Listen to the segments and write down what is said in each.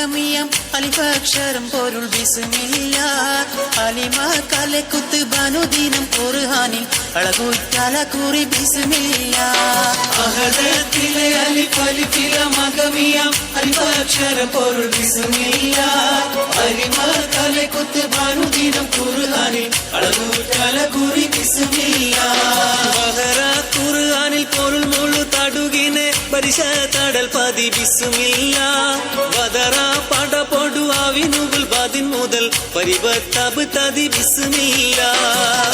മകമിയം അലിഫക്ഷരം പൊരുൾ ബിസ്മില്ല അലിമ കലക്കുത്ത് ബനുദിനം ഖുർആനിൽ അളകുറ്റല കുറി ബിസ്മില്ല അഹദത്തിലെ അലിഫ് അലിഫില മകമിയം അലിഫക്ഷരം പൊരുൾ ബിസ്മില്ല അലിമ കലക്കുത്ത് ബനുദിനം ഖുർആനിൽ അളകുറ്റല കുറി ബിസ്മില്ല ഖുർആനിൽ പൊരുൾ മുഴു തടുകിനെ പരിശ തടൽ പതി ബിസ്മില്ല വദറ പട പൊടു ആവിനുകൾ ബദിൻ മുതൽ പരിബത്തബ് തതി ബിസ്മില്ല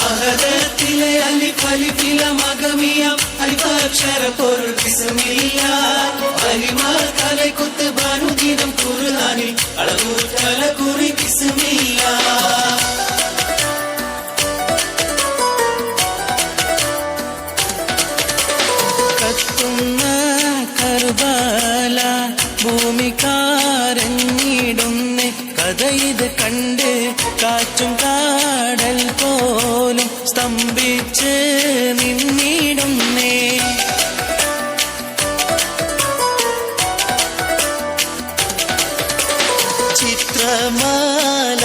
അഹദത്തിലെ അലിഫ് അലിഫില മകമിയം അലിഫക്ഷര പൊരുൾ ബിസ്മില്ല അലിമ കലക്കുത്ത് ബനുദിനം ഖുർആനിൽ അളകുറ്റല കുറി ബിസ്മില്ല കർബല ഭൂമിക്കാരഞ്ഞിടുന്നേ കഥ ഇത് കണ്ട് കാറ്റും കാടൽ പോലും സ്തംഭിച്ച് നിന്നിടുന്നേ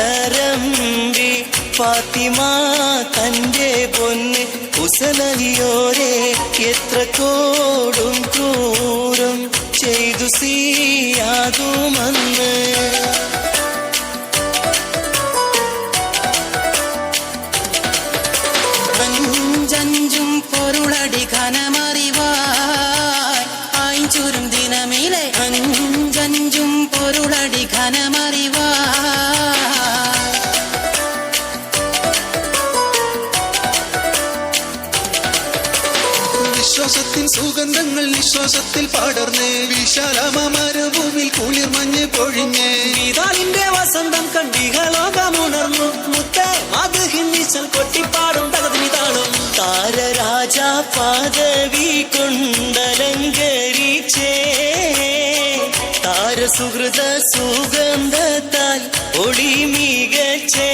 ചിത്രമാലരമ്പി ഫാത്തിമ തന്റെ പൊന്ന് കുസലയോരെ എത്ര കോടും ക്രൂരം ചെയ്തു സിയാതുമന്ന് അഞ്ചഞ്ചും പൊരുളടി ഘനമറിവായി ആയിഞ്ചുരും ദിനമിലെ അഞ്ചഞ്ചും പൊരുളടി ഘനമറിവായി വിശ്വാസത്തിൻ സുഗന്ധങ്ങൾ നിശ്വാസത്തിൽ പടർന്നേ വിശാലമരുഭൂമിൽ കുളിർ മഞ്ഞ് പൊഴിഞ്ഞേ ഇതാലിന്റെ വസന്തം കണ്ടികളോകമുണർന്നു മുത്തേ മധുഹിന്നിച്ചൽ കൊട്ടിപ്പാടും തകതിനിതാളും താരരാജ പദവി കൊണ്ടലങ്കരിച്ചേ താരസുഹൃത സുഗന്ധത്താൽ ഒളി മികച്ചേ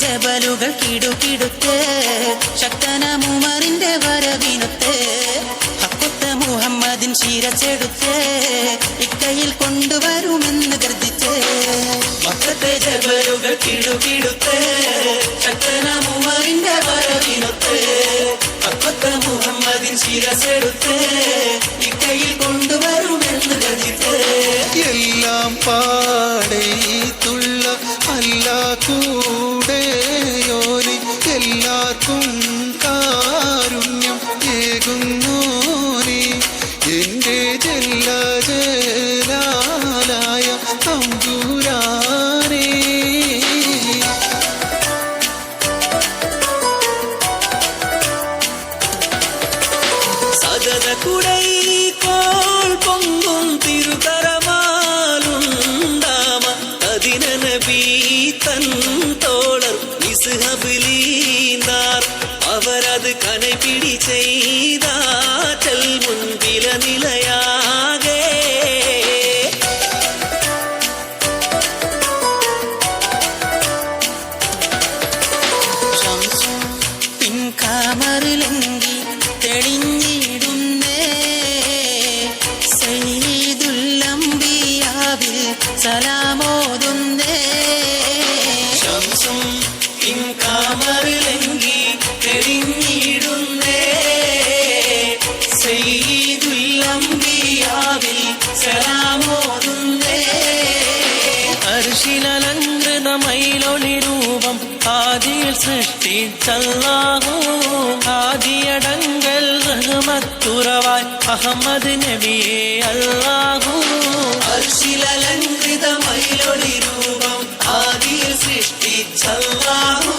ജബലുകൾ കിടുകിടുത്ത് ശക്തനമുമറിന്റെ വരവിനുത്ത് ഹക്കുത്ത മുഹമ്മദിൻ ശിരച്ചെടുത്ത് ഇക്കയിൽ കൊണ്ടുവരുമെന്ന് കരുതിച്ച് മക്കത്തെ ജബലുകൾ കിടുകിടുത്ത് ശക്തനമുമറിന്റെ വരവിനുത്ത് ഹക്കുത്ത മുഹമ്മദിൻ ശിരച്ചെടുത്ത് ഇക്കയിൽ കൊണ്ടുവരുമെന്ന് കരുതിച്ച് എല്ലാം പാടേത്തുള്ള അല്ല കൂടെയോനെ എല്ലാവർക്കും കാരുണ്യം ഏകുന്നോനെ എന്റെ ജല്ല ജലാലായ തമ്പുരാനേ സദത കുടൈ കോൾ പൊങ്കും തിരുകരമാലുണ്ടാമ അതിന നബി തൻ തോളർ ഇസ്ഹബിലീന്താർ അവരത് കനപിടി ചെയ്താറ്റൽ മുൻപില നിലയാകെ പിൻകാമറിലെങ്കി തെളിഞ്ഞിടുന്നേ സയ്യിദുല്ലംബിയാവിൽ സലാമോതുന്നേ ശംസും പിൻകാമറിലെങ്കി തെളിഞ്ഞിടുന്നേ സയ്യിദുല്ലംബിയാവിൽ സലാമോതുന്നേ അർശിലലങ്കൃതമയിലൊളി രൂപം ആദിയിൽ സൃഷ്ടിച്ചല്ലാഹു ആദിയടങ്കൽ റഹ്മത്തുറവാൻ അഹമ്മദ് നബിയെ അല്ലാഹു അർശിലലങ്കൃതമയിലൊളി രൂപം ആദിയിൽ സൃഷ്ടിച്ചല്ലാഹു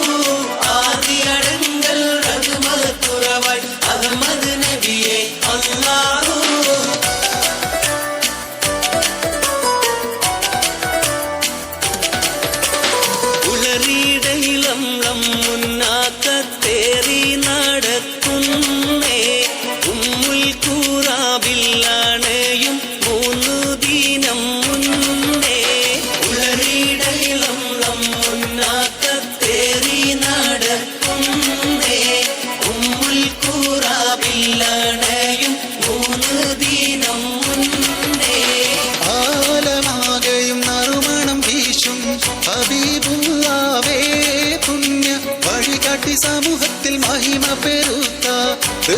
ആദിയടങ്കൽ റഹ്മത്തുറവാൻ അഹമ്മദ് നബിയെ അല്ലാഹു ഉളറിയിടയിലം മുന്നാക്കത്തേറി നടക്കുന്നേ ഉമ്മുൽ കൂറാബില്ലാണയും 3 ദിനം മുന്നേ ഉളറിയിടയിലം മുന്നാക്കത്തേറി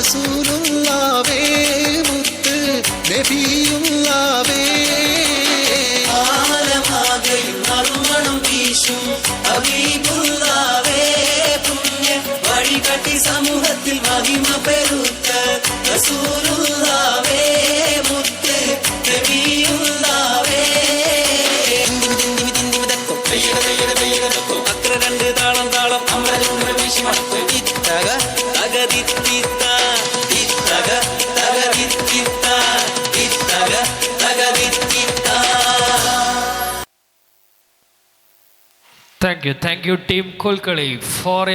റസൂലുള്ളാവേ മുത്ത് നബിയുള്ളാവേ ആലമാകയും നറുമണം വീശും ഹബീബുള്ളാവേ പുണ്യ വഴികാട്ടി സമൂഹത്തിൽ മഹിമ പെരുത്ത റസൂലുള്ളാവേ മുത്ത് നബിയുള്ളാവേ അക്ര രണ്ട് താളം താളം അമര വീശി മത്ത് ഇത്തക തകതിത്തിത്ത ഇത്തക തകതിത്തിത്ത ഇത്തക തകതിത്തിത്ത. Thank you, team Kolkali, for a